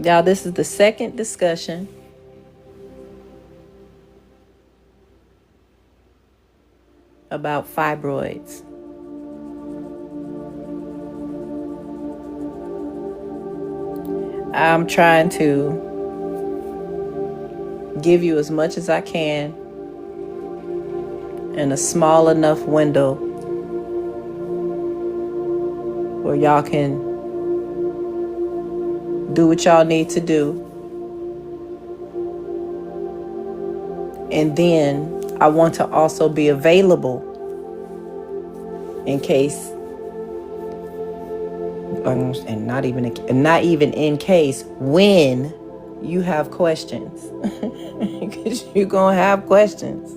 Y'all, this is the second discussion about fibroids. I'm trying to give you as much as I can in a small enough window where y'all can do what y'all need to do. And then I want to also be available in case, and not even in case, when you have questions. Because you're going to have questions.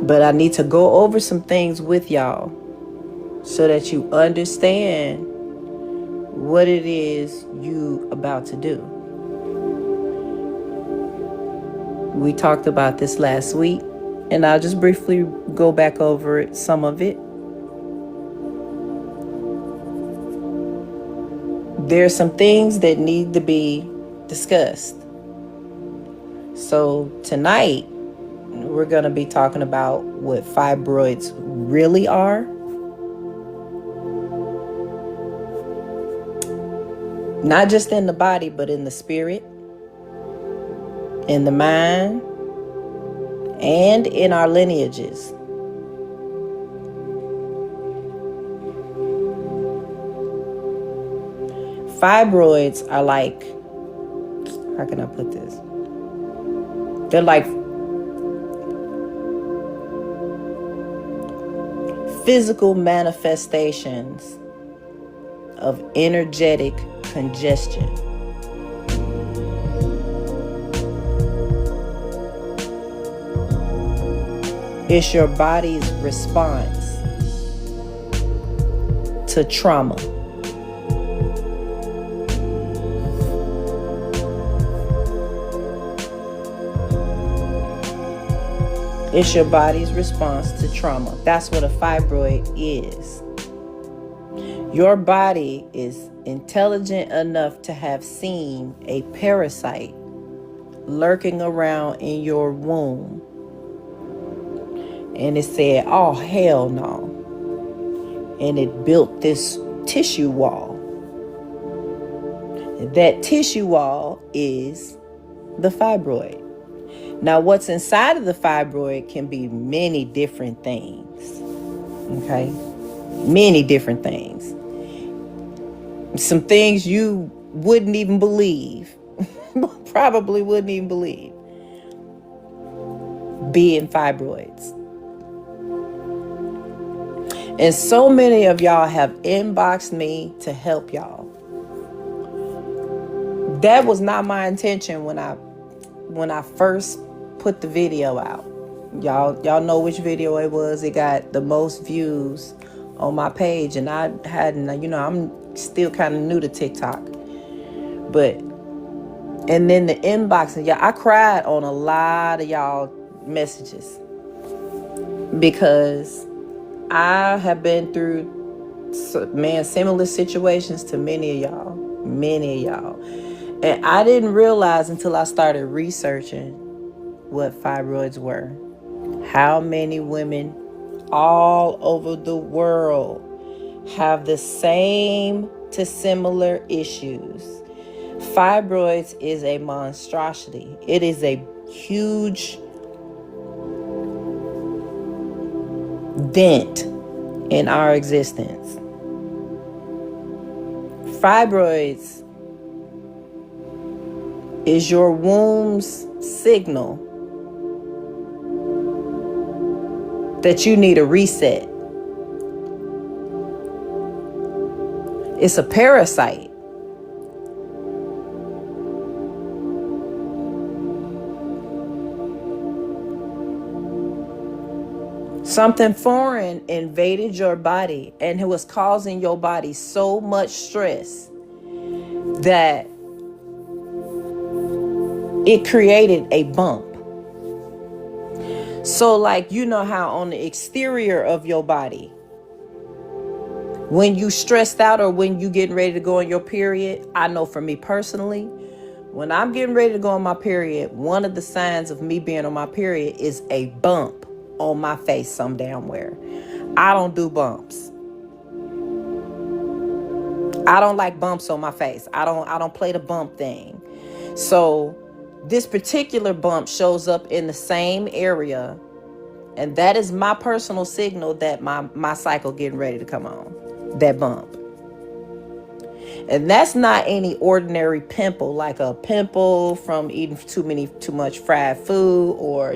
But I need to go over some things with y'all so that you understand what it is you about to do. We talked about this last week, and I'll just briefly go back over it, some of it. There are some things that need to be discussed. So tonight, we're going to be talking about what fibroids really are. Not just in the body, but in the spirit, in the mind, and in our lineages. Fibroids are like, how can I put this? They're like physical manifestations of energetic congestion. It's your body's response to trauma. It's your body's response to trauma. That's what a fibroid is. Your body is intelligent enough to have seen a parasite lurking around in your womb. And it said, oh, hell no. And it built this tissue wall. That tissue wall is the fibroid. Now, what's inside of the fibroid can be many different things. Okay? Many different things. Some things you wouldn't even believe. Probably wouldn't even believe. Being fibroids. And so many of y'all have inboxed me to help y'all. That was not my intention when I first put the video out. Y'all know which video it was. It got the most views on my page, and I hadn't, I'm still kind of new to TikTok. And then the inbox, and I cried on a lot of y'all messages because I have been through, similar situations to many of y'all. And I didn't realize until I started researching what fibroids were. How many women all over the world have the same to similar issues. Fibroids is a monstrosity. It is a huge dent in our existence. Fibroids is your womb's signal that you need a reset. It's a parasite. Something foreign invaded your body and it was causing your body so much stress that it created a bump. So like, you know how on the exterior of your body, When you stressed out or when you getting ready to go on your period, I know for me personally, when I'm getting ready to go on my period, one of the signs of me being on my period is a bump on my face some damn where. I don't do bumps. I don't like bumps on my face. I don't play the bump thing. So this particular bump shows up in the same area, and that is my personal signal that my cycle getting ready to come on. That bump. And that's not any ordinary pimple, like a pimple from eating too much fried food, or a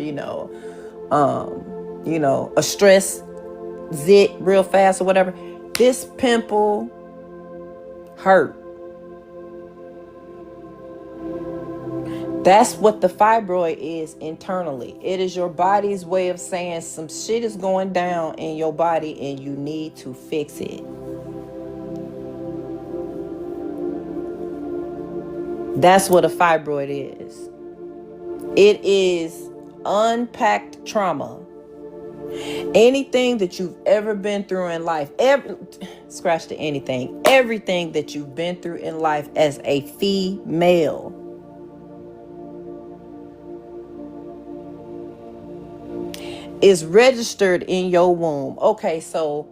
stress zit real fast or whatever. This pimple hurt. That's what the fibroid is internally. It is your body's way of saying some shit is going down in your body and you need to fix it. That's what a fibroid is. It is unpacked trauma. Anything that you've ever been through in life, everything that you've been through in life as a female, is registered in your womb. Okay, so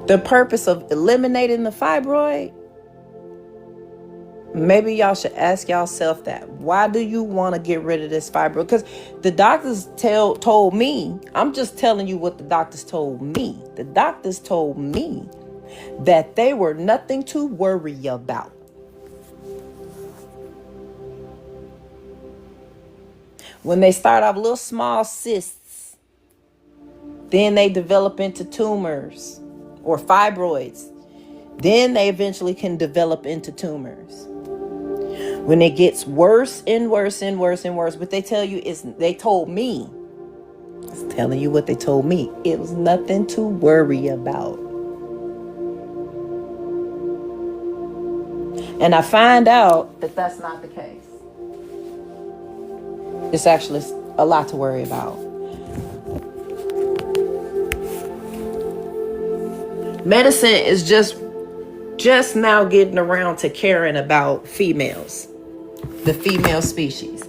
the purpose of eliminating the fibroid, maybe y'all should ask yourself that. Why do you want to get rid of this fibroid? Because the doctors told me, I'm just telling you what the doctors told me. The doctors told me that they were nothing to worry about. When they start off little small cysts, then they develop into tumors or fibroids. Then they eventually can develop into tumors. When it gets worse and worse and worse and worse, what they tell you is, they told me, I was telling you what they told me, it was nothing to worry about. And I find out that that's not the case. It's actually a lot to worry about. Medicine is just now getting around to caring about females, the female species.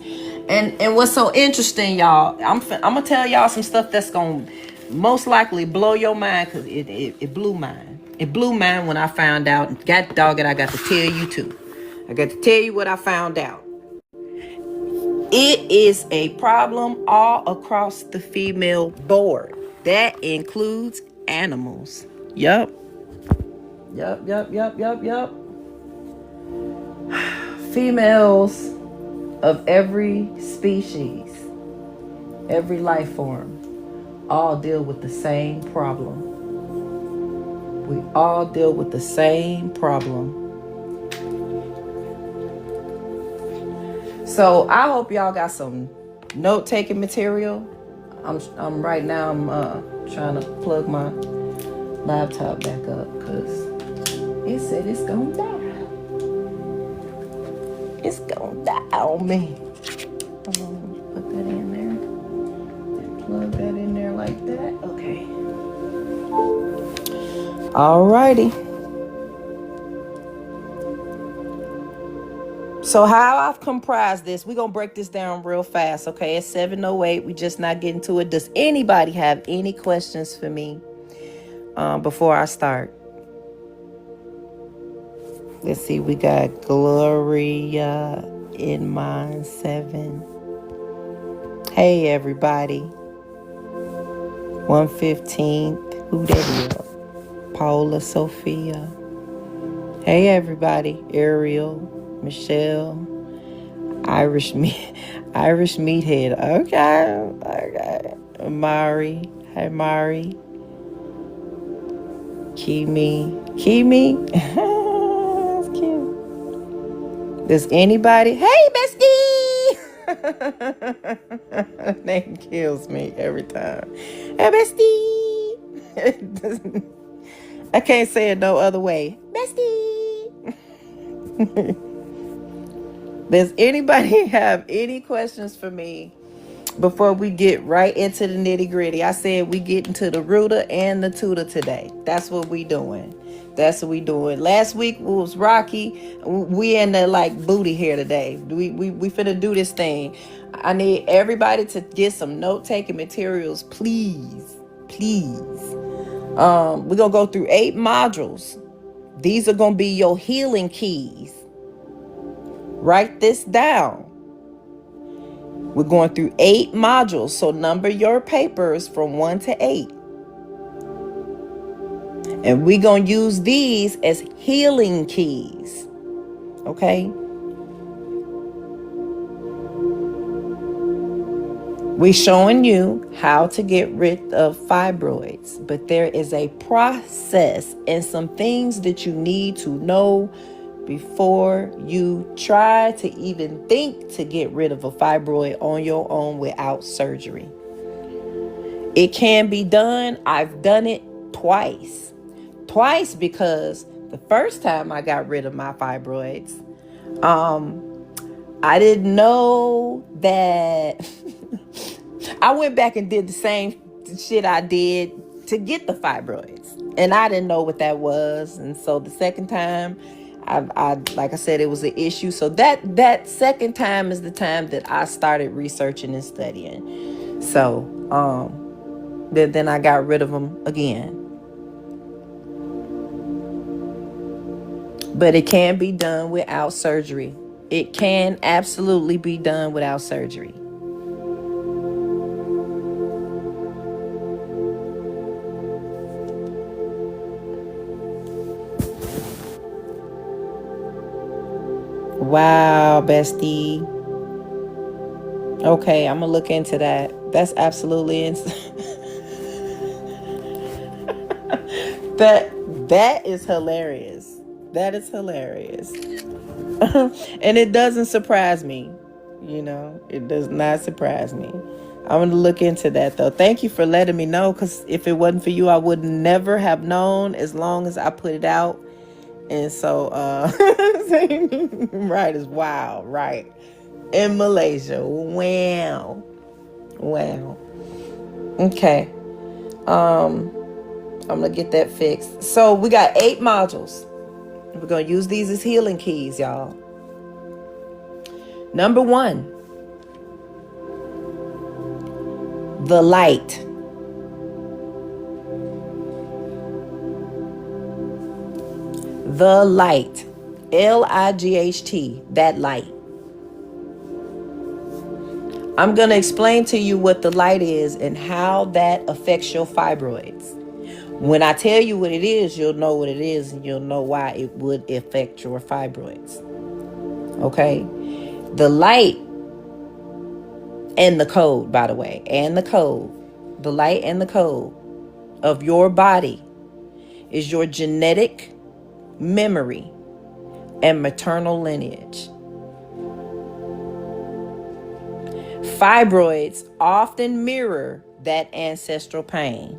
And what's so interesting, y'all, I'm gonna tell y'all some stuff that's gonna most likely blow your mind, because it blew mine. It blew mine when I found out. God dog it, I got to tell you too. I got to tell you what I found out. It is a problem all across the female board. That includes animals. Yup. Females of every species, every life form, all deal with the same problem. We all deal with the same problem. So I hope y'all got some note-taking material. I'm right now. I'm trying to plug my laptop back up because it said it's gonna die. It's gonna die on me. Put that in there. And plug that in there like that. Okay. Alrighty. So how I've comprised this, we're going to break this down real fast, okay? It's 7:08. We just not getting to it. Does anybody have any questions for me before I start? Let's see. We got Gloria in Mind 7. Hey, everybody. 115th. Who that is? Paula Sophia. Hey, everybody. Ariel. Michelle, Irish meathead. Okay. Mari, hey Mari. Kimi, that's cute. Does anybody? Hey, bestie. Name kills me every time. Hey, bestie. I can't say it no other way. Bestie. Does anybody have any questions for me before we get right into the nitty gritty. I said we get into the rooter and the tutor today. That's what we doing. That's what we doing. Last week was rocky. We in the like booty here today. We finna do this thing. I need everybody to get some note-taking materials, please. Please. We're gonna go through 8 modules. These are gonna be your healing keys. Write this down. We're going through 8 modules, so number your papers from 1 to 8. And we're going to use these as healing keys. Okay? We're showing you how to get rid of fibroids, but there is a process and some things that you need to know before you try to even think to get rid of a fibroid on your own without surgery. It can be done. I've done it twice. Twice because the first time I got rid of my fibroids, I didn't know that I went back and did the same shit I did to get the fibroids. And I didn't know what that was. And so the second time, I like I said, it was an issue. So that second time is the time that I started researching and studying. So then I got rid of them again. But it can be done without surgery. It can absolutely be done without surgery. Wow, bestie. Okay, I'm gonna look into that. That's absolutely insane. That is hilarious. That is hilarious. And it doesn't surprise me. You know, it does not surprise me. I'm gonna look into that though. Thank you for letting me know, because if it wasn't for you, I would never have known as long as I put it out. And so, right is wow, right. In Malaysia. Wow. Okay. I'm going to get that fixed. So we got 8 modules. We're going to use these as healing keys, y'all. Number 1. The light. The light. L-I-G-H-T. That light. I'm going to explain to you what the light is and how that affects your fibroids. When I tell you what it is, you'll know what it is and you'll know why it would affect your fibroids. Okay? The light and the code, by the way, and the code, the light and the code of your body is your genetic memory and maternal lineage. Fibroids often mirror that ancestral pain.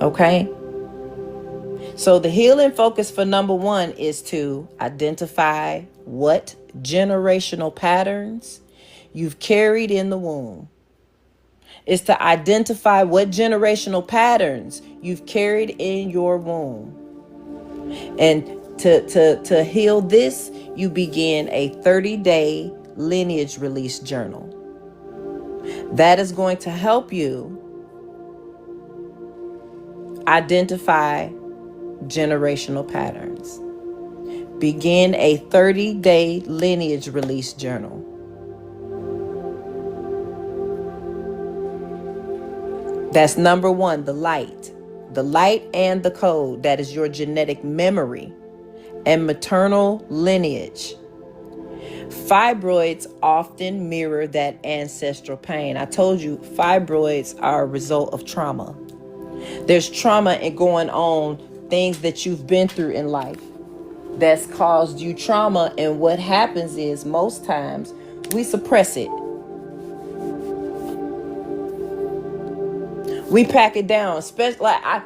Okay? So the healing focus for number 1 is to identify what generational patterns you've carried in the womb. It's to identify what generational patterns you've carried in your womb. And to heal this, you begin a 30-day lineage release journal. That is going to help you identify generational patterns. Begin a 30-day lineage release journal. That's number 1, the light. The light and the code, that is your genetic memory and maternal lineage. Fibroids often mirror that ancestral pain. I told you, fibroids are a result of trauma. There's trauma in going on, things that you've been through in life that's caused you trauma. And what happens is most times we suppress it. We pack it down. Especially like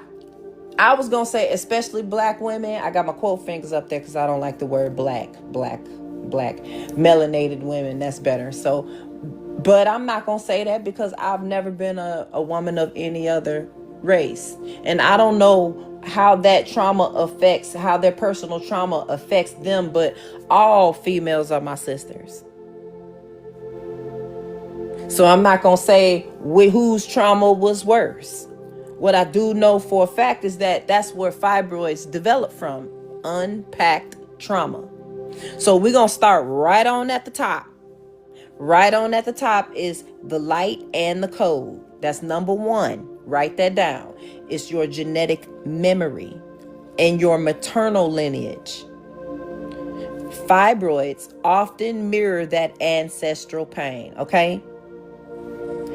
I was going to say, especially black women. I got my quote fingers up there because I don't like the word black. Melanated women, that's better. So, but I'm not going to say that because I've never been a woman of any other race. And I don't know how that trauma affects, how their personal trauma affects them. But all females are my sisters. So I'm not going to say whose trauma was worse. What I do know for a fact is that that's where fibroids develop from. Unpacked trauma. So we're going to start right on at the top. Right on at the top is the light and the code. That's number one. Write that down. It's your genetic memory and your maternal lineage. Fibroids often mirror that ancestral pain, okay?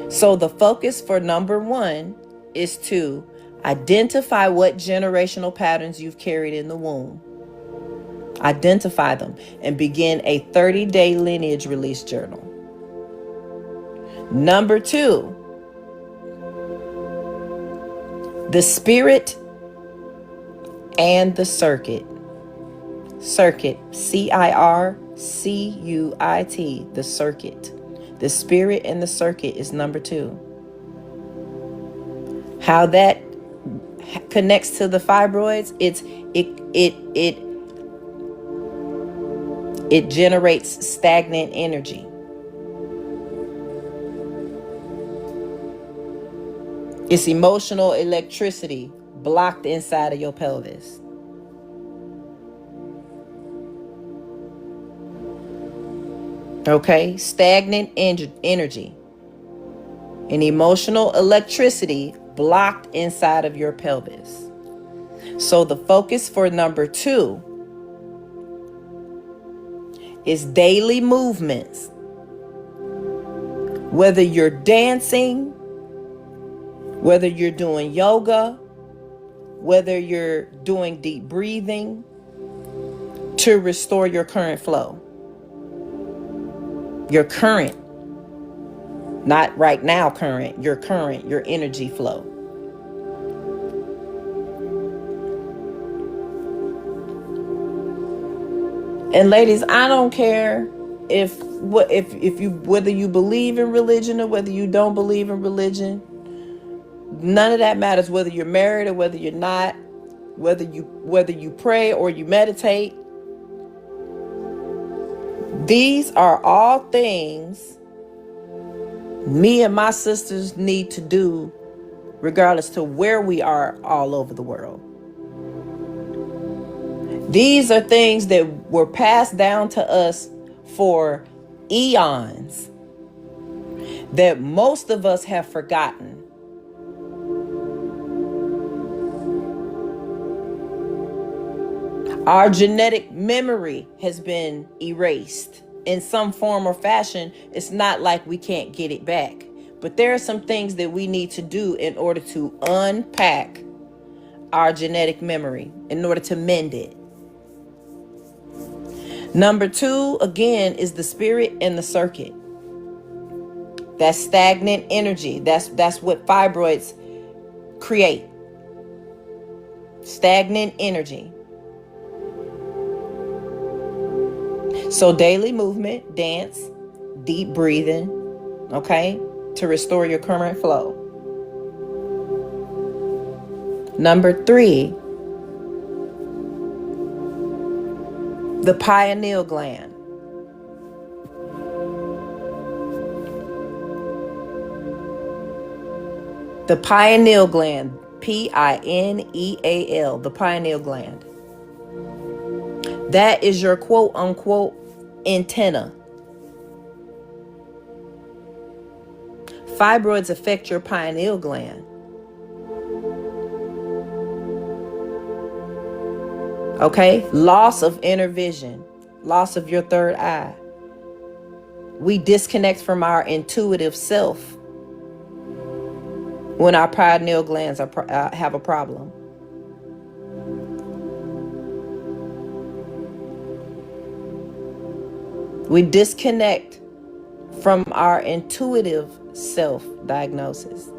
So the focus for number one is to identify what generational patterns you've carried in the womb. Identify them and begin a 30-day lineage release journal. Number two, the spirit and the circuit. Circuit, C-I-R-C-U-I-T, the circuit. The spirit and the circuit is number two. How that connects to the fibroids, it generates stagnant energy. It's emotional electricity blocked inside of your pelvis. Okay, stagnant energy and emotional electricity blocked inside of your pelvis. So the focus for number two is daily movements. Whether you're dancing, whether you're doing yoga, whether you're doing deep breathing to restore your current flow. Your current, not right now current, your energy flow. And ladies, I don't care if you whether you believe in religion or whether you don't believe in religion. None of that matters, whether you're married or whether you're not, whether you pray or you meditate. These are all things me and my sisters need to do regardless to where we are all over the world. These are things that were passed down to us for eons that most of us have forgotten. Our genetic memory has been erased in some form or fashion. It's not like we can't get it back. But there are some things that we need to do in order to unpack our genetic memory, in order to mend it. Number two, again, is the spirit and the circuit. That's stagnant energy. That's what fibroids create. Stagnant energy. So daily movement, dance, deep breathing, okay, to restore your current flow. Number three, the pineal gland. The pineal gland, P-I-N-E-A-L, the pineal gland. That is your quote unquote antenna. Fibroids affect your pineal gland. Okay? Loss of inner vision, loss of your third eye. We disconnect from our intuitive self when our pineal glands have a problem. We disconnect from our intuitive self-diagnosis.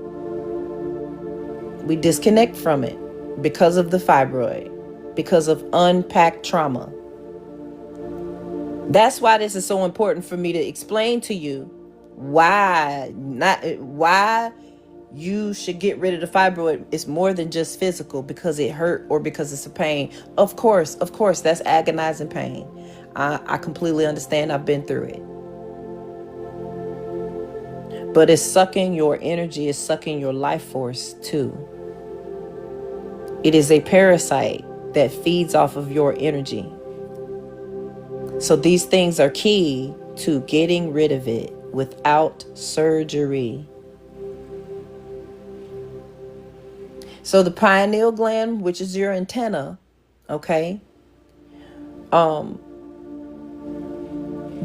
We disconnect from it. because of the fibroid, because of unpacked trauma. That's why this is so important for me to explain to you why you should get rid of the fibroid. It's more than just physical, because it hurt or because it's a pain. Of course, that's agonizing pain. I completely understand. I've been through it. But it's sucking your energy, it's sucking your life force too. It is a parasite that feeds off of your energy. So these things are key to getting rid of it without surgery. So the pineal gland, which is your antenna, okay? The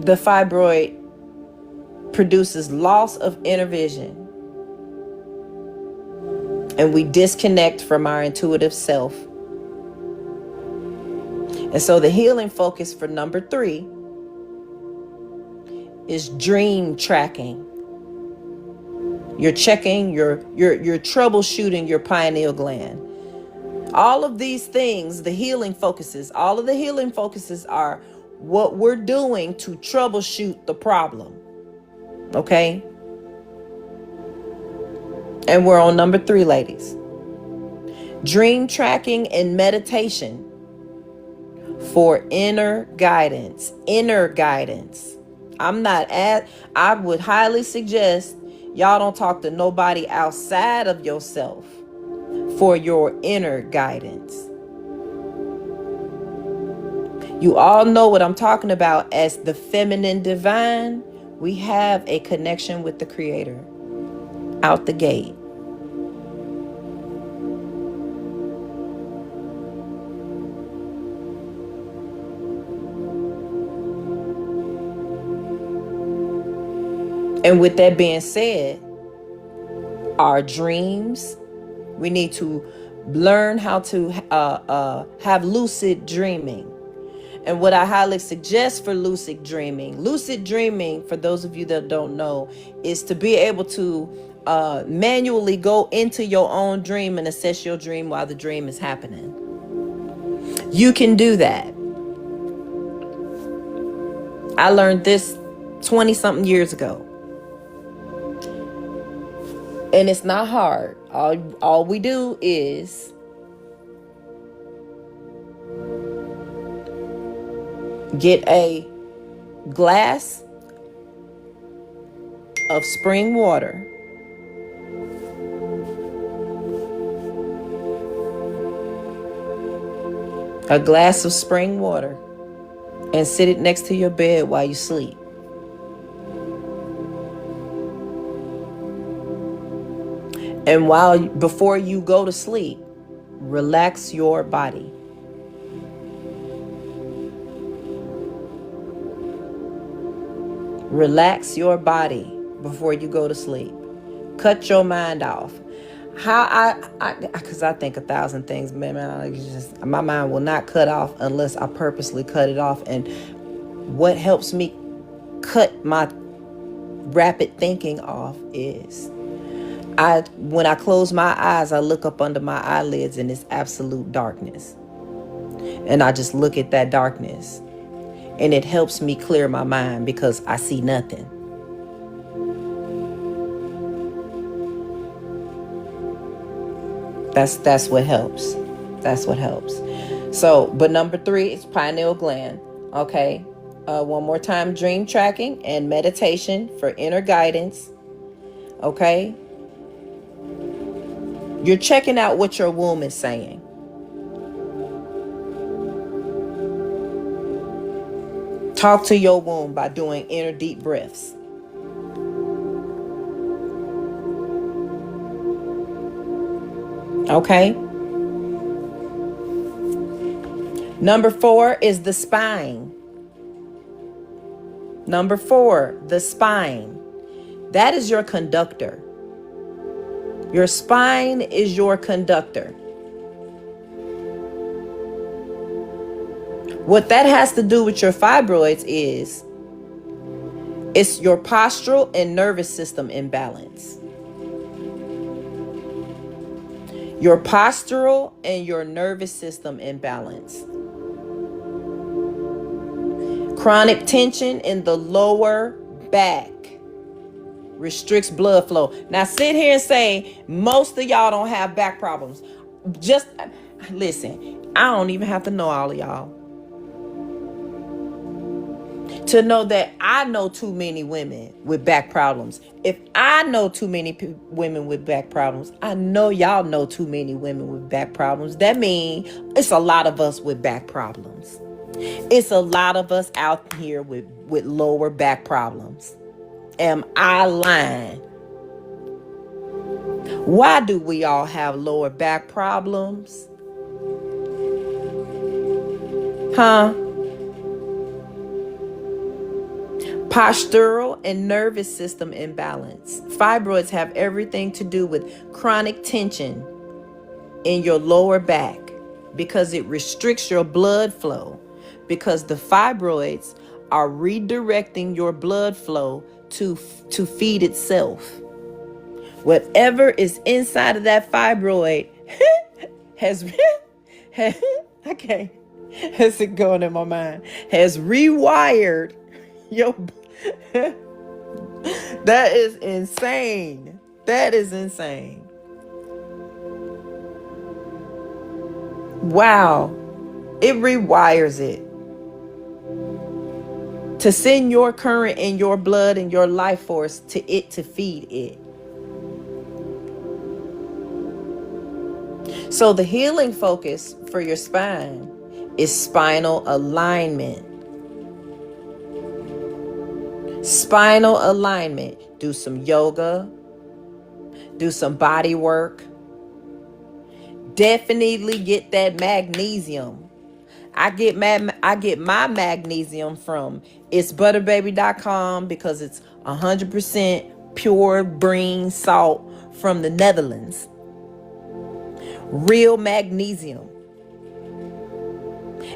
fibroid produces loss of inner vision. And we disconnect from our intuitive self. And so the healing focus for number 3 is dream tracking. You're checking, you're troubleshooting your pineal gland. All of these things, the healing focuses, all of the healing focuses are what we're doing to troubleshoot the problem. Okay? And we're on number 3, ladies. Dream tracking and meditation for inner guidance. Inner guidance. I would highly suggest y'all don't talk to nobody outside of yourself for your inner guidance. You all know what I'm talking about as the feminine divine. We have a connection with the Creator out the gate. And with that being said, our dreams, we need to learn how to have lucid dreaming. And what I highly suggest for lucid dreaming, for those of you that don't know, is to be able to manually go into your own dream and assess your dream while the dream is happening. You can do that. I learned this 20-something years ago. And it's not hard. All we do is get a glass of spring water. A glass of spring water. And sit it next to your bed while you sleep. And before you go to sleep, relax your body. Relax your body before you go to sleep. Cut your mind off. Because I think 1,000 things, man. My mind will not cut off unless I purposely cut it off. And what helps me cut my rapid thinking off is when I close my eyes, I look up under my eyelids and it's absolute darkness. And I just look at that darkness. And it helps me clear my mind because I see nothing. That's what helps. That's what helps. So, but number 3 is pineal gland. Okay. One more time, dream tracking and meditation for inner guidance. Okay. You're checking out what your womb is saying. Talk to your womb by doing inner deep breaths. Okay. Number 4 is the spine. Number 4, the spine. That is your conductor. Your spine is your conductor. What that has to do with your fibroids is it's your postural and nervous system imbalance. Your postural and your nervous system imbalance. Chronic tension in the lower back restricts blood flow. Now sit here and say most of y'all don't have back problems. Just listen, I don't even have to know all of y'all to know that I know too many women with back problems. If I know too many women with back problems, I know y'all know too many women with back problems. That means it's a lot of us with back problems. It's a lot of us out here with lower back problems. Am I lying? Why do we all have lower back problems? Huh? Postural and nervous system imbalance. Fibroids have everything to do with chronic tension in your lower back because it restricts your blood flow, because the fibroids are redirecting your blood flow to feed itself. Whatever is inside of that fibroid has I can't, has it going in my mind, has rewired your that is insane. That is insane. Wow. It rewires it to send your current in your blood and your life force to it to feed it. So the healing focus for your spine is spinal alignment. Spinal alignment. Do some yoga. Do some body work. Definitely get that magnesium. I get my magnesium from itsbutterbaby.com because it's 100% pure green salt from the Netherlands. Real magnesium.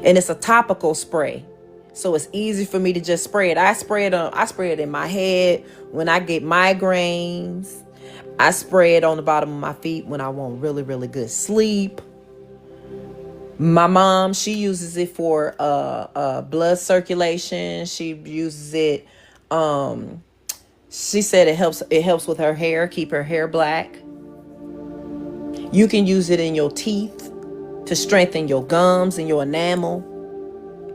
And it's a topical spray. So it's easy for me to just spray it. I spray it in my head when I get migraines. I spray it on the bottom of my feet when I want really, really good sleep. My mom, she uses it for blood circulation. She uses it. She said it helps with her hair, keep her hair black. You can use it in your teeth to strengthen your gums and your enamel.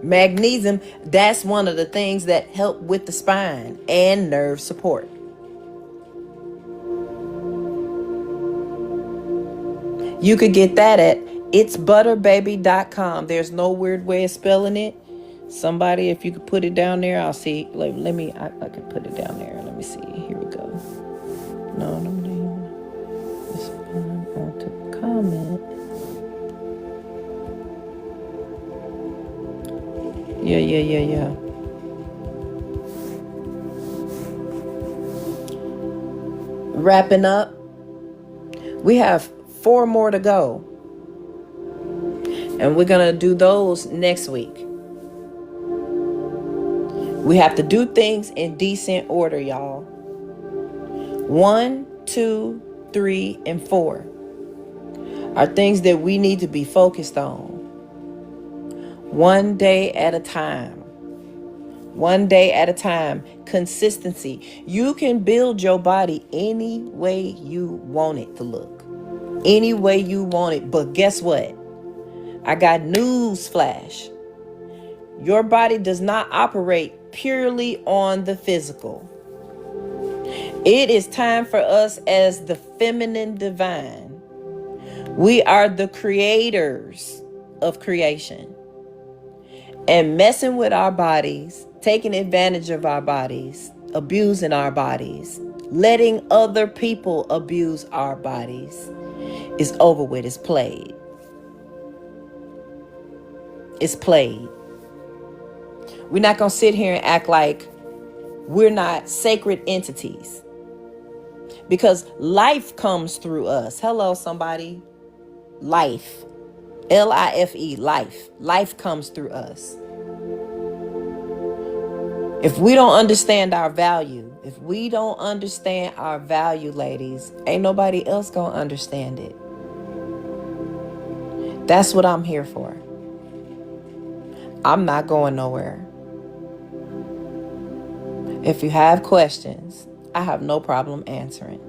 Magnesium, that's one of the things that help with the spine and nerve support. You could get that at itsbutterbaby.com. There's no weird way of spelling it. Somebody, if you could put it down there, I'll see. I can put it down there. Let me see. Here we go. No. Respond to comment. Yeah. Wrapping up. We have 4 more to go. And we're going to do those next week. We have to do things in decent order, y'all. 1, 2, 3, and 4 are things that we need to be focused on. One day at a time. One day at a time. Consistency. You can build your body any way you want it to look. Any way you want it. But guess what? I got news flash. Your body does not operate purely on the physical. It is time for us as the feminine divine. We are the creators of creation. And messing with our bodies, taking advantage of our bodies, abusing our bodies, letting other people abuse our bodies is over with. It's played. It's played. We're not going to sit here and act like we're not sacred entities. Because life comes through us. Hello, somebody. Life. L-I-F-E, life. Life comes through us. If we don't understand our value, ladies, ain't nobody else gonna understand it. That's what I'm here for. I'm not going nowhere. If you have questions, I have no problem answering.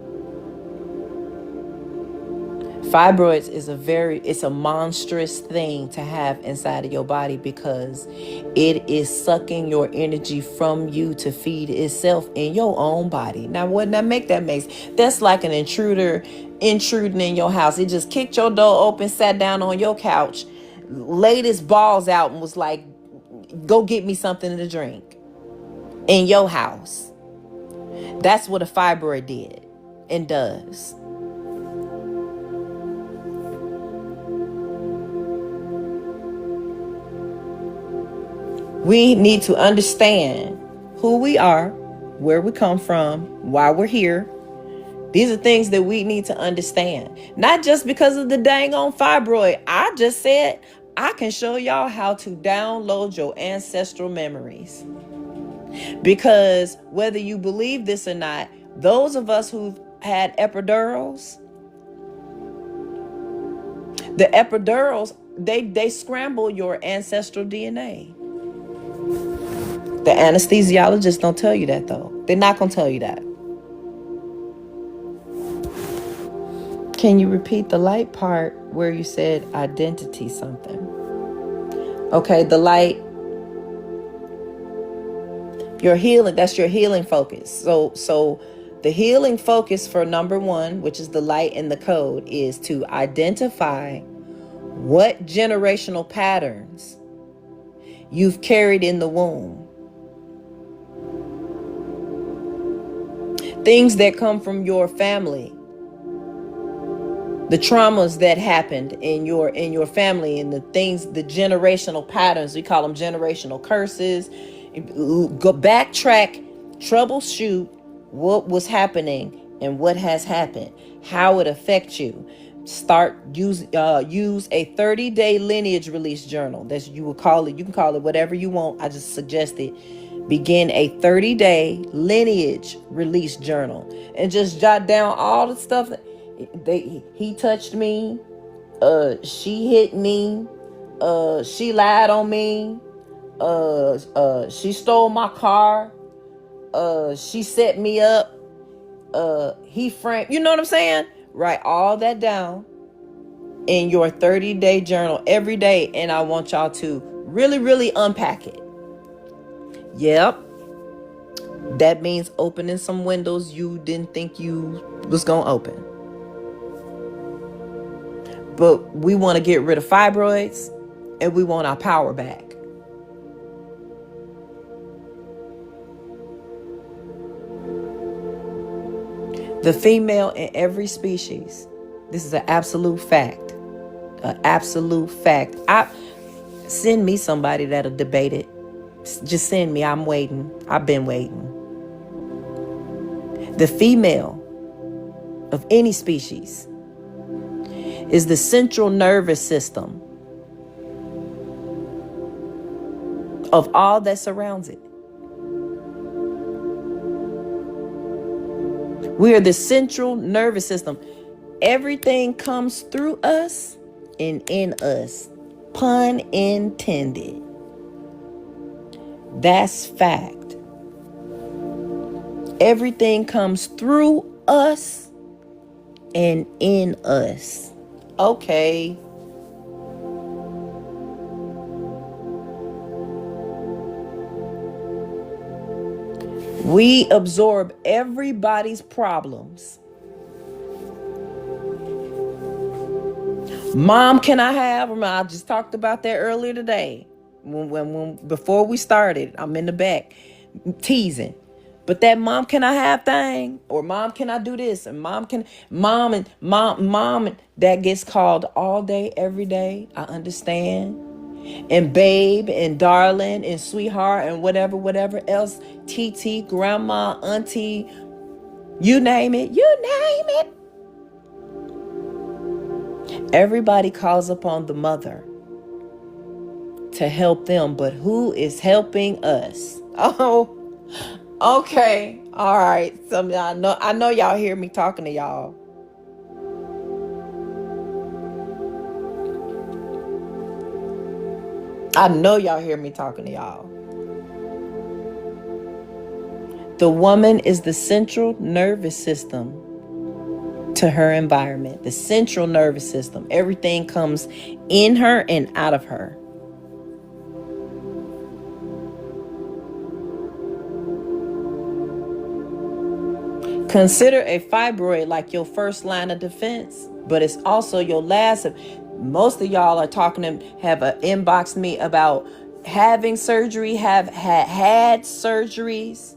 Fibroids is it's a monstrous thing to have inside of your body, because it is sucking your energy from you to feed itself in your own body. Now, wouldn't that make that make sense? That's like an intruder intruding in your house. It just kicked your door open, sat down on your couch, laid its balls out, and was like, go get me something to drink in your house. That's what a fibroid did and does. We need to understand who we are, where we come from, why we're here. These are things that we need to understand. Not just because of the dang on fibroid. I just said I can show y'all how to download your ancestral memories. Because whether you believe this or not, those of us who've had epidurals, the epidurals, they scramble your ancestral DNA. The anesthesiologists don't tell you that, though. They're not going to tell you that. Can you repeat the light part where you said identity something? Okay, the light, your healing, that's your healing focus. So the healing focus for number 1, which is the light in the code, is to identify what generational patterns you've carried in the womb. Things that come from your family, the traumas that happened in your family, and the things, the generational patterns, we call them generational curses. Go backtrack, troubleshoot what was happening and what has happened, how it affects you. Use a 30-day lineage release journal. That's, you will call it, you can call it whatever you want. I just suggested begin a 30-day lineage release journal and just jot down all the stuff. He touched me, she hit me, she lied on me, she stole my car, she set me up, he framed, you know what I'm saying? Write all that down in your 30-day journal every day, and I want y'all to really, really unpack it. Yep. That means opening some windows you didn't think you was going to open. But we want to get rid of fibroids, and we want our power back. The female in every species, this is an absolute fact. An absolute fact. Send me somebody that'll debate it. Just send me. I'm waiting. I've been waiting. The female of any species is the central nervous system of all that surrounds it. We are the central nervous system. Everything comes through us and in us. Pun intended. That's fact. Everything comes through us and in us. Okay. We absorb everybody's problems. Mom, can I have them? I just talked about that earlier today. When before we started, I'm in the back teasing. But that mom, can I have thing? Or mom, can I do this? And mom, that gets called all day, every day. I understand. And babe and darling and sweetheart and whatever else. TT, grandma, auntie, you name it. Everybody calls upon the mother to help them, but who is helping us? Oh, okay. All right. I know y'all hear me talking to y'all. I know y'all hear me talking to y'all. The woman is the central nervous system to her environment. The central nervous system. Everything comes in her and out of her. Consider a fibroid like your first line of defense, but it's also your last. Most of y'all are talking to have inboxed me about having surgery, have had surgeries,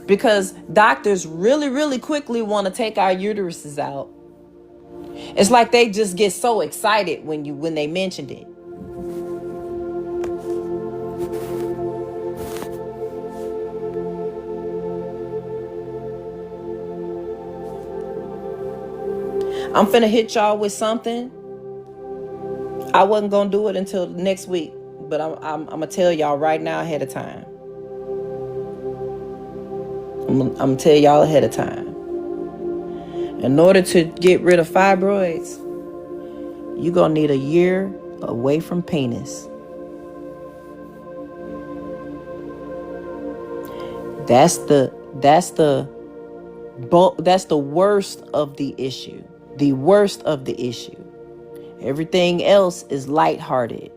because doctors really quickly want to take our uteruses out. It's like they just get so excited when they mentioned it. I'm finna hit y'all with something. I wasn't gonna do it until next week, but I'm gonna tell y'all right now ahead of time. I'm gonna tell y'all ahead of time. In order to get rid of fibroids, you're gonna need a year away from penis. That's the worst of the issue. The worst of the issue. Everything else is lighthearted.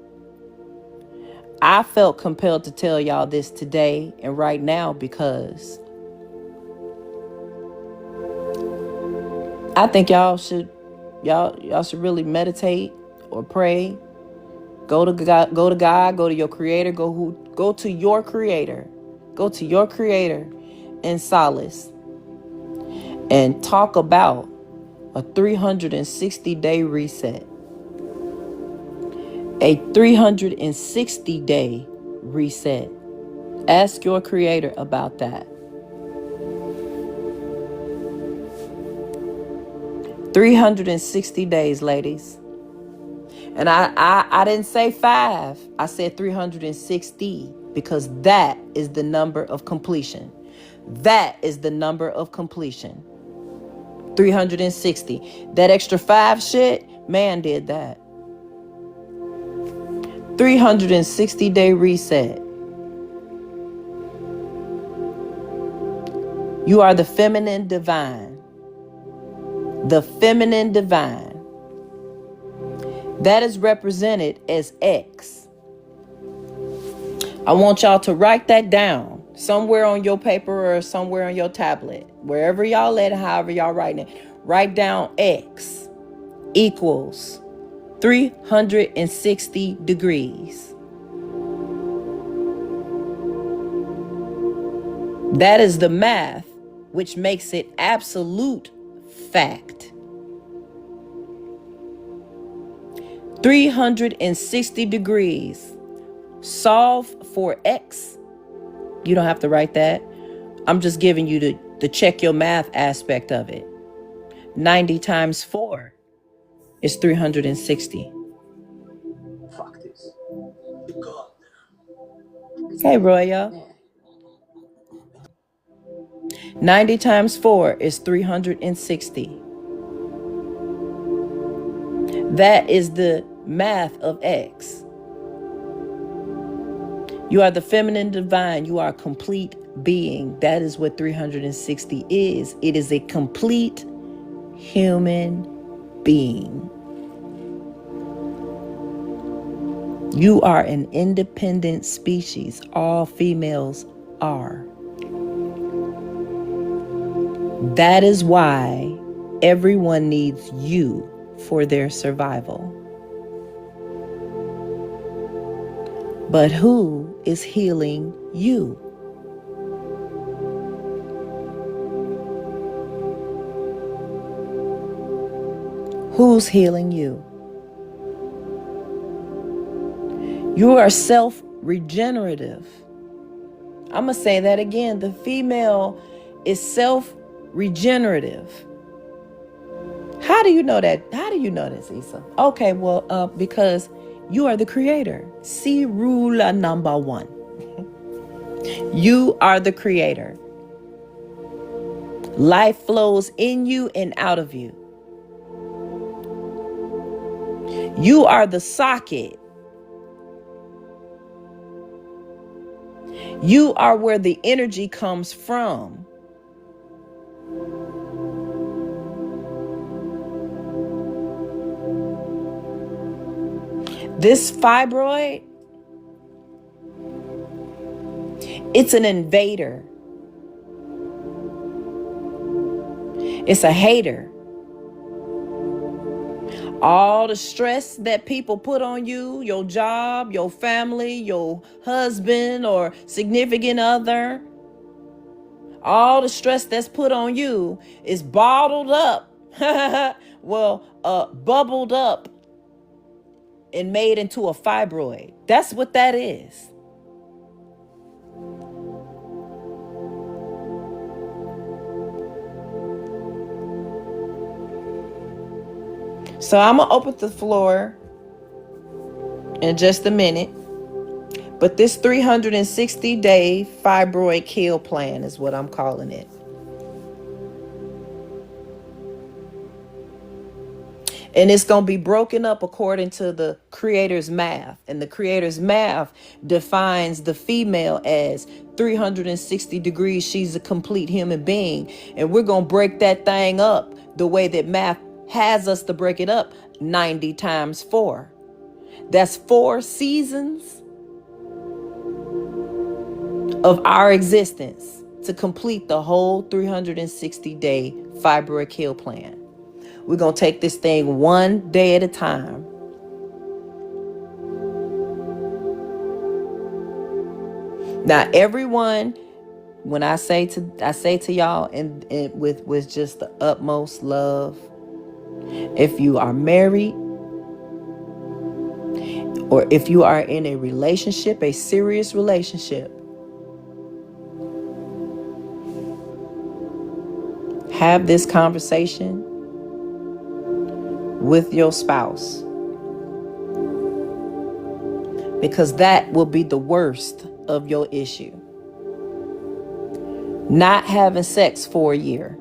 I felt compelled to tell y'all this today and right now because I think y'all should really meditate or pray. Go to God, go to your creator, go to your creator. Go to your creator in solace and talk about a 360-day reset. A 360-day reset. Ask your creator about that. 360 days, ladies. And I didn't say 5. I said 360 because that is the number of completion. That is the number of completion. 360. That extra 5 shit, man did that. 360-day reset. You are the feminine divine. The feminine divine. That is represented as X. I want y'all to write that down somewhere on your paper or somewhere on your tablet. Wherever y'all at, however y'all writing it. Write down X equals 360 degrees. That is the math which makes it absolute fact. 360 degrees. Solve for X. You don't have to write that. I'm just giving you the check your math aspect of it. 90 times 4 is 360. Fuck this. Hey, Roya. 90 times 4 is 360. That is the math of X. You are the feminine divine. You are a complete being. That is what 360 is. It is a complete human being. You are an independent species. All females are. That is why everyone needs you for their survival. But who is healing you? Who's healing you? You are self-regenerative. I'm going to say that again. The female is self-regenerative. How do you know that? How do you know this, Issa? Okay, well, because you are the creator. See rule number 1. You are the creator. Life flows in you and out of you. You are the socket. You are where the energy comes from. This fibroid, it's an invader. It's a hater. All the stress that people put on you, your job, your family, your husband or significant other, all the stress that's put on you is bottled up. Bubbled up and made into a fibroid. That's what that is. So I'm going to open the floor in just a minute. But this 360-day fibroid kill plan is what I'm calling it. And it's going to be broken up according to the creator's math. And the creator's math defines the female as 360 degrees. She's a complete human being. And we're going to break that thing up the way that math has us to break it up. 90 times 4. That's 4 seasons of our existence to complete the whole 360-day fibroid kill plan. We're going to take this thing one day at a time. Now, everyone, when I say to y'all and with just the utmost love, if you are married or if you are in a relationship, a serious relationship, have this conversation with your spouse, because that will be the worst of your issue. Not having sex for a year.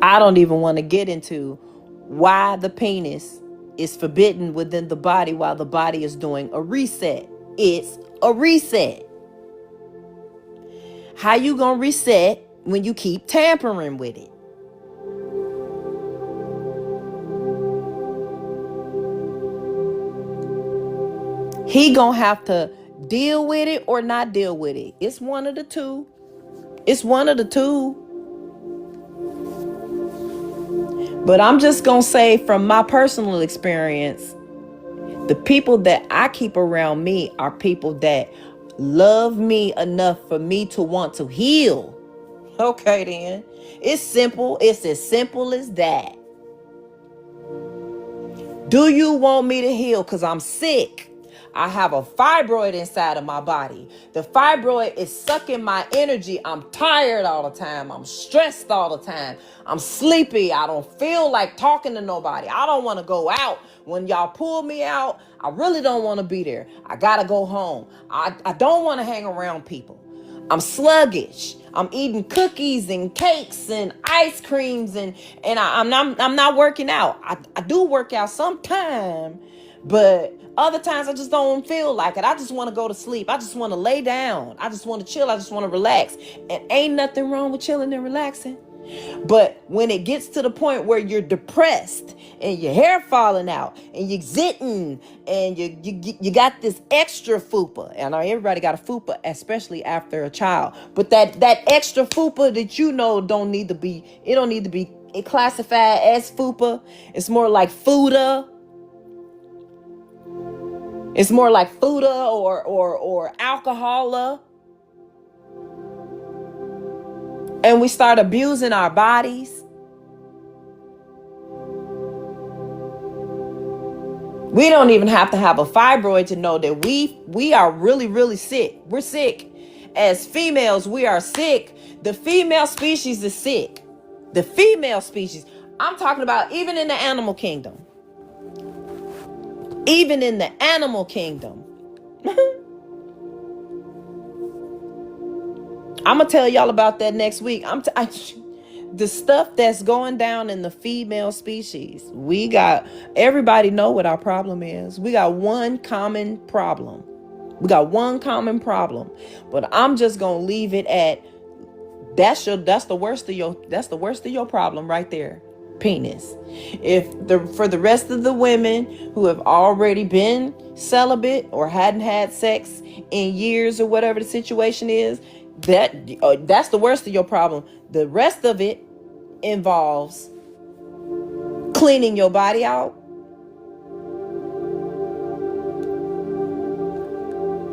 I don't even want to get into why the penis is forbidden within the body while the body is doing a reset. It's a reset. How you gonna reset when you keep tampering with it? He gonna have to deal with it or not deal with it. It's one of the two. It's one of the two. But I'm just gonna say from my personal experience, the people that I keep around me are people that love me enough for me to want to heal. Okay, then. It's simple. It's as simple as that. Do you want me to heal? Because I'm sick. I have a fibroid inside of my body. The fibroid is sucking my energy. I'm tired all the time. I'm stressed all the time. I'm sleepy. I don't feel like talking to nobody. I don't want to go out. When y'all pull me out, I really don't want to be there. I got to go home. I don't want to hang around people. I'm sluggish. I'm eating cookies and cakes and ice creams and I'm not working out. I do work out sometime, but other times I just don't feel like it. I just want to go to sleep. I just want to lay down. I just want to chill. I just want to relax. And ain't nothing wrong with chilling and relaxing. But when it gets to the point where you're depressed and your hair falling out and you're zitting and you got this extra fupa, and I know everybody got a fupa, especially after a child, but that extra fupa that don't need to be classified as fupa. It's more like fuda. It's more like fuda or alcohol. And we start abusing our bodies. We don't even have to have a fibroid to know that we are really, really sick. We're sick. As females, we are sick. The female species is sick. The female species. I'm talking about even in the animal kingdom. Even in the animal kingdom. I'm gonna tell y'all about that next week. The stuff that's going down in the female species. Everybody know what our problem is. We got one common problem. But I'm just gonna leave it at that's the worst of your problem right there. Penis. For the rest of the women who have already been celibate or hadn't had sex in years or whatever the situation is, that's the worst of your problem. The rest of it involves cleaning your body out,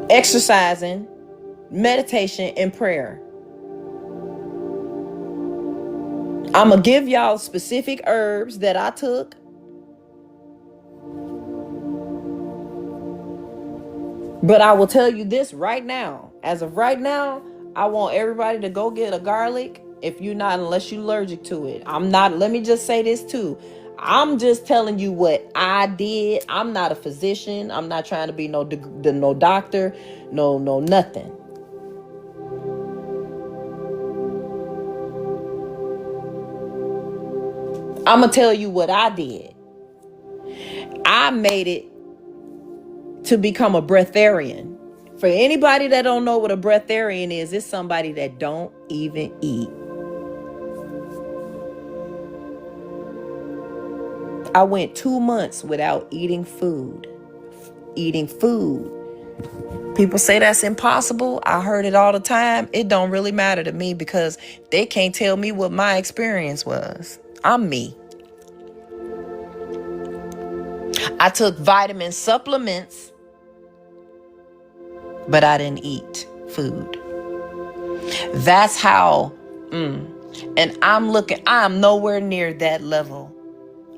exercising, meditation, and prayer. I'm going to give y'all specific herbs that I took. But I will tell you this right now. As of right now, I want everybody to go get a garlic unless you're allergic to it. Let me just say this too. I'm just telling you what I did. I'm not a physician. I'm not trying to be no doctor, no nothing. I'm going to tell you what I did. I made it to become a breatharian. For anybody that don't know what a breatharian is, it's somebody that don't even eat. I went 2 months without eating food. People say that's impossible. I heard it all the time. It don't really matter to me because they can't tell me what my experience was. I'm me. I took vitamin supplements, but I didn't eat food. That's how, and I'm nowhere near that level.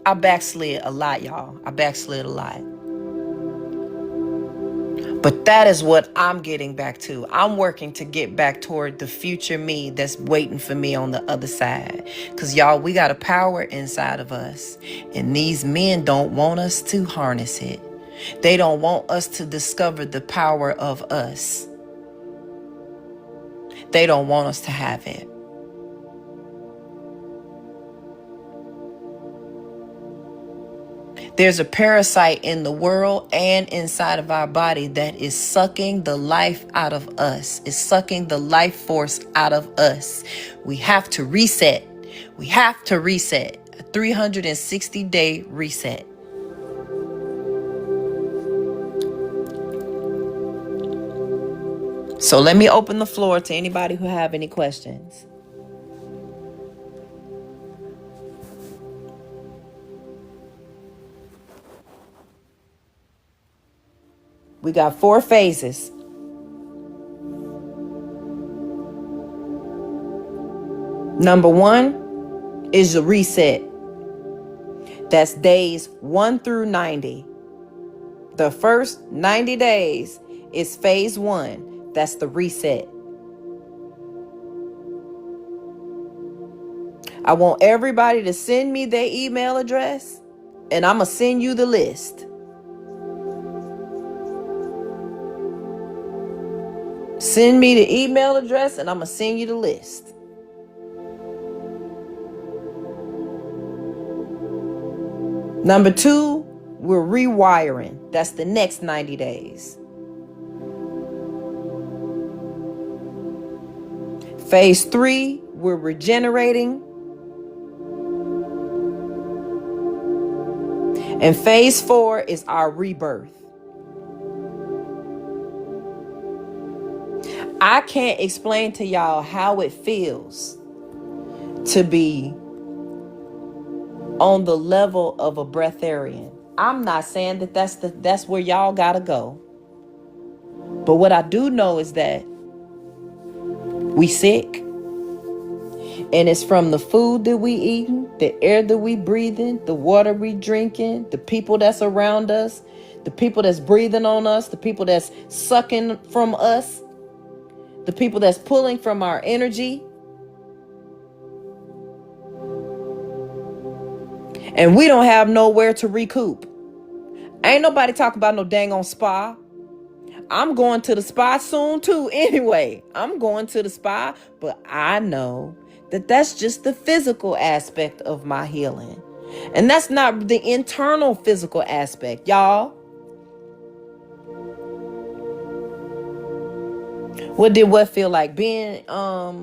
I backslid a lot, y'all. But that is what I'm getting back to. I'm working to get back toward the future me that's waiting for me on the other side. Because, y'all, we got a power inside of us. And these men don't want us to harness it. They don't want us to discover the power of us. They don't want us to have it. There's a parasite in the world and inside of our body that is sucking the life out of us. It's sucking the life force out of us. We have to reset. A 360-day reset. So let me open the floor to anybody who have any questions. We got 4 phases. Number 1 is the reset. That's days 1 through 90. The first 90 days is phase 1. That's the reset. I want everybody to send me their email address, and I'm going to send you the list. Send me the email address, and I'm going to send you the list. Number 2, we're rewiring. That's the next 90 days. Phase 3, we're regenerating. And phase 4 is our rebirth. I can't explain to y'all how it feels to be on the level of a breatharian. I'm not saying that that's where y'all gotta go. But what I do know is that we sick. And it's from the food that we eating, the air that we breathing, the water we drinking, the people that's around us, the people that's breathing on us, the people that's sucking from us, the people that's pulling from our energy. And we don't have nowhere to recoup. Ain't nobody talking about no dang on spa. I'm going to the spa soon too. Anyway, I'm going to the spa, but I know that that's just the physical aspect of my healing. And that's not the internal physical aspect, y'all. What feel like being a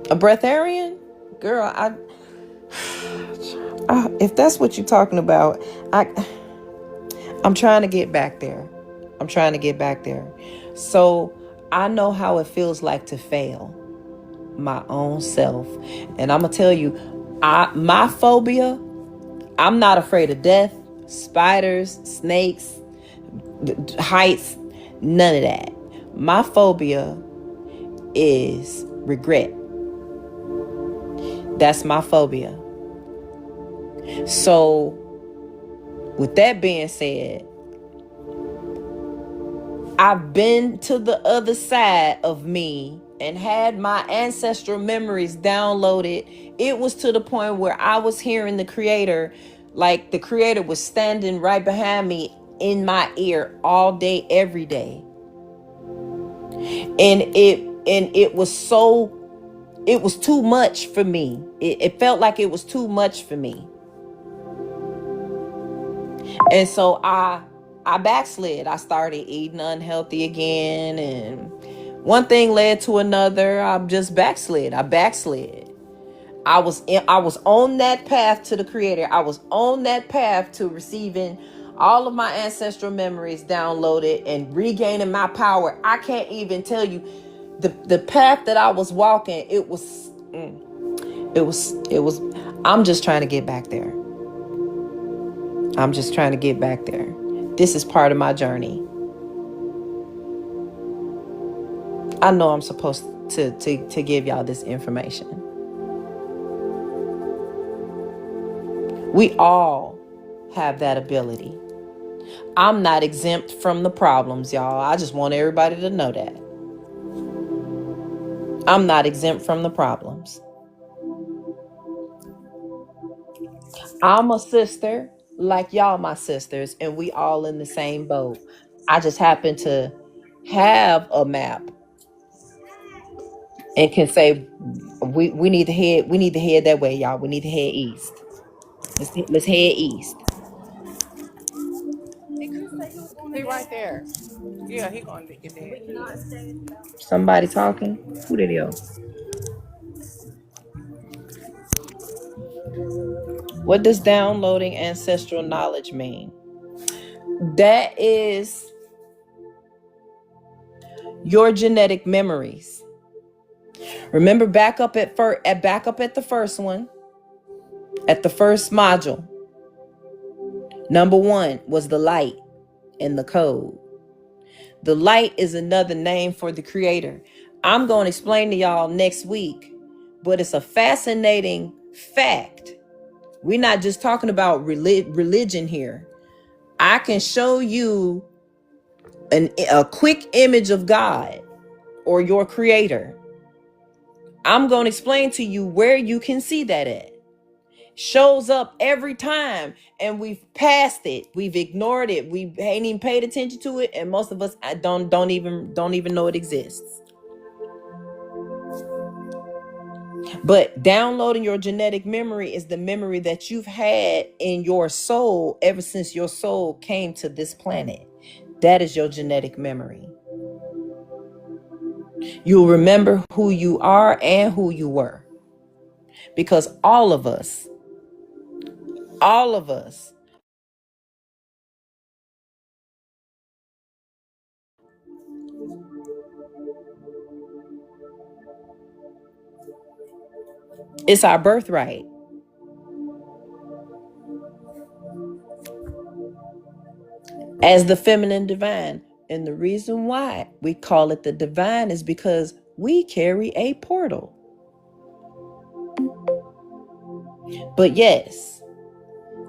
breatharian? Girl, if that's what you're talking about, I'm trying to get back there. I'm trying to get back there. So I know how it feels like to fail my own self. And I'm gonna tell you, my phobia, I'm not afraid of death, spiders, snakes, heights, none of that. My phobia is regret. That's my phobia. So with that being said, I've been to the other side of me and had my ancestral memories downloaded. It was to the point where I was hearing the creator, like the creator was standing right behind me in my ear all day, every day. And it was too much for me. It felt like it was too much for me. And so I backslid. I started eating unhealthy again, and one thing led to another. I just backslid. I backslid. I was on that path to the creator. I was on that path to receiving all of my ancestral memories downloaded and regaining my power. I can't even tell you the path that I was walking. It was I'm just trying to get back there. I'm just trying to get back there. This is part of my journey. I know I'm supposed to give y'all this information. We all have that ability. I'm not exempt from the problems, y'all. I just want everybody to know that. I'm not exempt from the problems. I'm a sister, like y'all my sisters, and we all in the same boat. I just happen to have a map and can say we need to head that way, y'all. We need to head east. Let's head east. He right there. Yeah, he gonna get there. Somebody talking? Who did you? What does downloading ancestral knowledge mean? That is your genetic memories. Remember back up at the first one, at the first module. Number 1 was the light and the code. The light is another name for the creator. I'm going to explain to y'all next week, but it's a fascinating fact. We're not just talking about religion here. I can show you a quick image of God or your creator. I'm going to explain to you where you can see that at. Shows up every time, and we've passed it. We've ignored it. We ain't even paid attention to it, and most of us don't even know it exists. But downloading your genetic memory is the memory that you've had in your soul ever since your soul came to this planet. That is your genetic memory. You'll remember who you are and who you were. Because all of us, it's our birthright. As the feminine divine. And the reason why we call it the divine is because we carry a portal. But yes,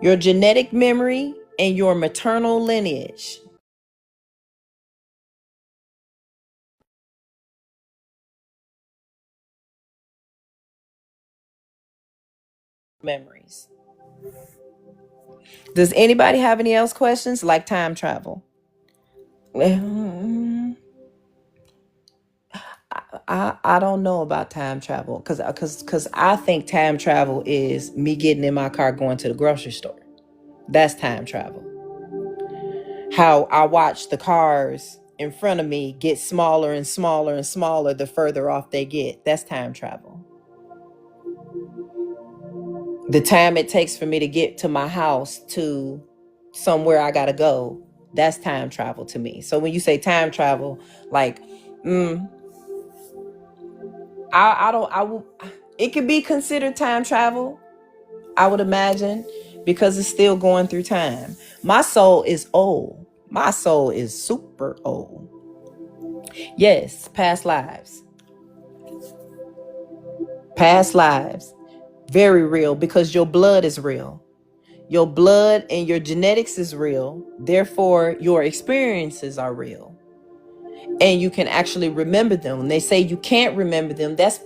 your genetic memory and your maternal lineage. Memories. Does anybody have any else questions like time travel? I don't know about time travel because I think time travel is me getting in my car going to the grocery store. That's time travel. How I watch the cars in front of me get smaller and smaller and smaller the further off they get. That's time travel. The time it takes for me to get to my house to somewhere I gotta go, that's time travel to me. So when you say time travel, like, I don't, I will, it could be considered time travel, I would imagine, because it's still going through time. My soul is old. My soul is super old. Yes, past lives. Past lives. Very real because your blood is real. Your blood and your genetics is real. Therefore, your experiences are real. And you can actually remember them. When they say you can't remember them, that's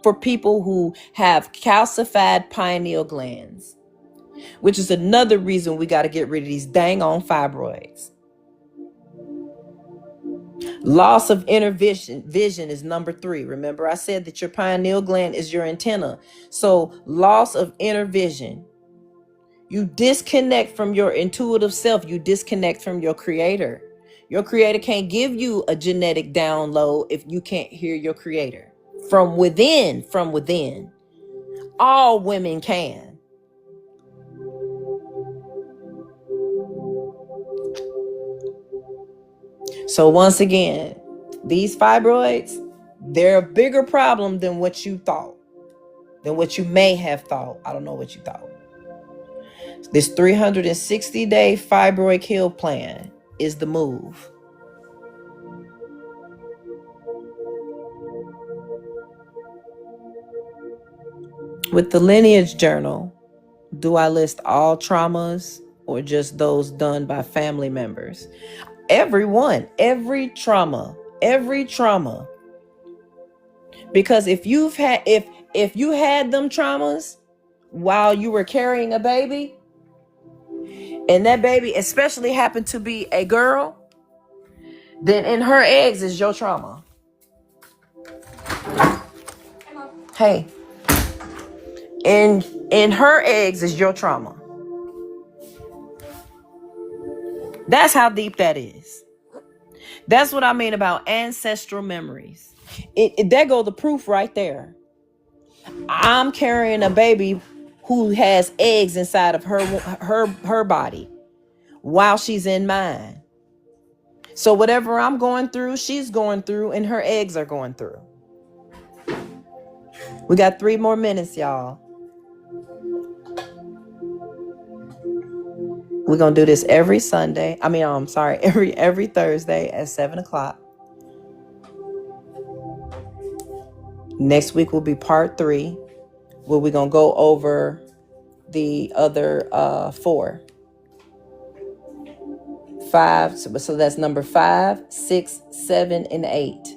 for people who have calcified pineal glands, which is another reason we got to get rid of these dang on fibroids. Loss of inner vision is number 3. Remember, I said that your pineal gland is your antenna. So loss of inner vision. You disconnect from your intuitive self. You disconnect from your creator. Your creator can't give you a genetic download if you can't hear your creator. From within, all women can. So once again, these fibroids, they're a bigger problem than what you thought, than what you may have thought. I don't know what you thought. This 360-day fibroid kill plan is the move. With the lineage journal, do I list all traumas or just those done by family members? Every trauma. Because if you had them traumas while you were carrying a baby, and that baby especially happened to be a girl, then in her eggs is your trauma. Hey, in her eggs is your trauma. That's how deep that is. That's what I mean about ancestral memories. There go the proof right there. I'm carrying a baby who has eggs inside of her body while she's in mine. So whatever I'm going through, she's going through, and her eggs are going through. We got 3 more minutes, y'all. We're gonna do this every Sunday. Every Thursday at 7:00. Next week will be part 3, where we're gonna go over the other 4. 5. So that's number 5, 6, 7, and 8.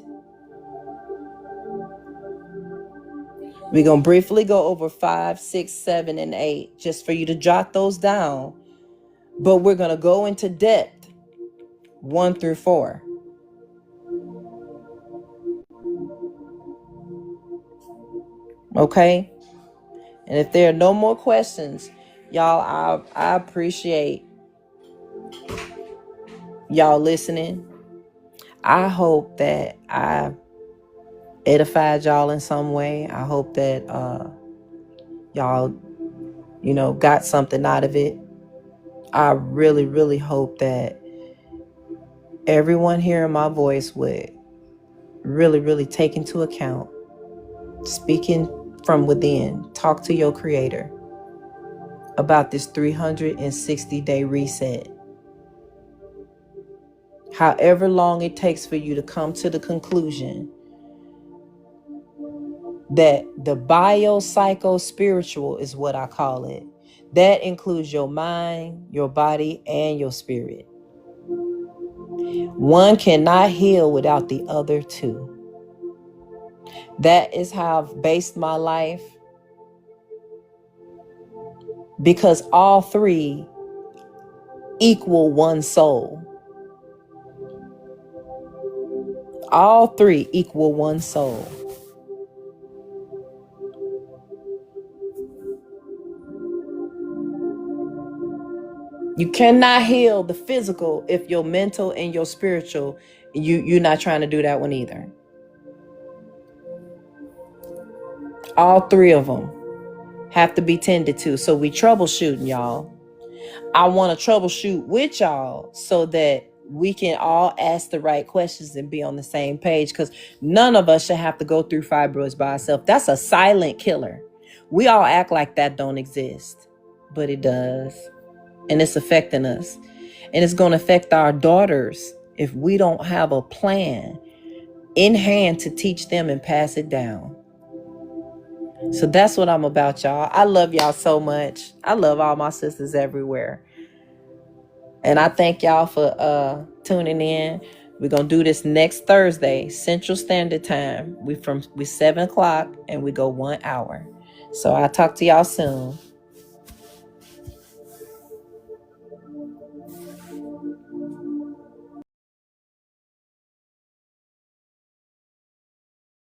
We're gonna briefly go over 5, 6, 7, and 8, just for you to jot those down. But we're gonna go into depth 1 through 4. Okay? And if there are no more questions, y'all, I appreciate y'all listening. I hope that I edified y'all in some way. I hope that y'all, got something out of it. I really, really hope that everyone hearing my voice would really, really take into account speaking from within. Talk to your creator about this 360-day reset. However long it takes for you to come to the conclusion that the biopsychospiritual is what I call it. That includes your mind, your body, and your spirit. One cannot heal without the other 2. That is how I've based my life, because all 3 equal one soul. All three equal one soul. You cannot heal the physical if your mental and your spiritual, you're not trying to do that one either. All three of them have to be tended to. So we troubleshooting, y'all. I want to troubleshoot with y'all so that we can all ask the right questions and be on the same page, because none of us should have to go through fibroids by ourselves. That's a silent killer. We all act like that don't exist, but it does. And it's affecting us. And it's going to affect our daughters if we don't have a plan in hand to teach them and pass it down. So that's what I'm about, y'all. I love y'all so much. I love all my sisters everywhere. And I thank y'all for tuning in. We're going to do this next Thursday, Central Standard Time. We 7 o'clock and we go 1 hour. So I'll talk to y'all soon.